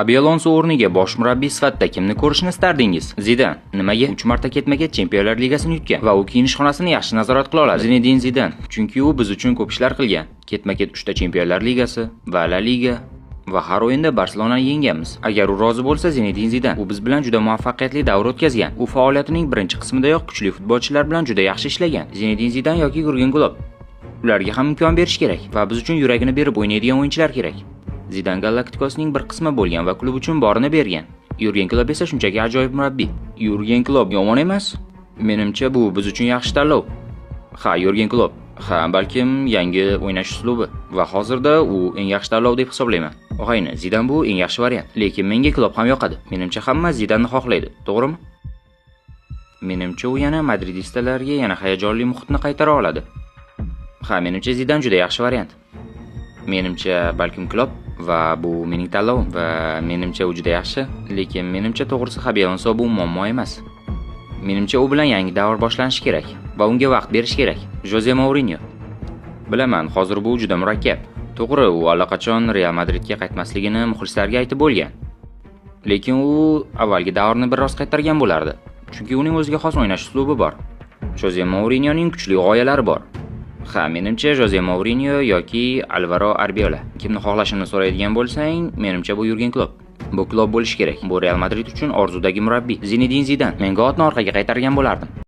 Xabi Alonso o'rniga bosh murabbiy sifatida kimni ko'rishni istardingiz? Zidan nimaga 3 marta ketma-ket Chempionlar Ligasini yutgan va u kiyinishxonasini yaxshi nazorat qila oladi? Zinedin Zidan, chunki u biz uchun ko'p ishlar qilgan. Ketma-ket 3 ta Chempionlar Ligasi va La Liga va har o'yinda Barselonani yengganmiz. Agar u rozi bo'lsa, Zinedin Zidan u biz bilan juda muvaffaqiyatli davr o'tkazgan. U faoliyatining birinchi qismidayoq kuchli futbolchilar bilan juda yaxshi ishlagan. Zinedin Zidan yoki Yurgen Klopp. Ularga ham imkon berish kerak va biz uchun yuragini berib o'ynaydigan o'yinchilar kerak. Zidan Galaktikosning bir qismi bo'lgan va klub uchun borini bergan. Yurgen Klopp esa shunchaki ajoyib murabbiy. Yurgen Klopp yomon emas. Menimcha bu biz uchun yaxshi tanlov. Ha, Yurgen Klopp. Ha, balkim yangi o'ynash uslubi va hozirda u eng yaxshi tanlov deb hisoblayman. Og'ayni, Zidan bu eng yaxshi variant, lekin menga Klopp ham yoqadi. Menimcha hamma Zidanni xohlaydi, to'g'rimi? Menimcha u yana madridistlarga yana hayajonli muhitni qaytara oladi. Ha, menimcha Zidan juda yaxshi variant. Menimcha balkim Klopp va bu mening tanlovim va menimcha u juda yaxshi, lekin menimcha to'g'risi Xabi Alonso bu muammo emas. Menimcha u bilan yangi davr boshlanishi kerak va unga vaqt berish kerak. Jose Mourinho. Bilaman, hozir bu juda murakkab. To'g'ri, u allaqachon Real Madridga qaytmasligini muxlislarga aytib bo'lgan. Lekin u avvalgi davrni biroz qaytargan bo'lardi, chunki uning o'ziga xos o'ynash uslubi bor. Jose Mourinyoning kuchli g'oyalari bor. Ha, menimcha Jose Mourinyo yoki Alvaro Arbiola. Kimni xohlashini so'raydigan bo'lsang, menimcha bu Yurgen Klopp. Bu Klopp bo'lish kerak. Bu Real Madrid uchun orzudagi murabbiy. Zinedin Zidan. Menga otni orqaga qaytargan bo'lardim.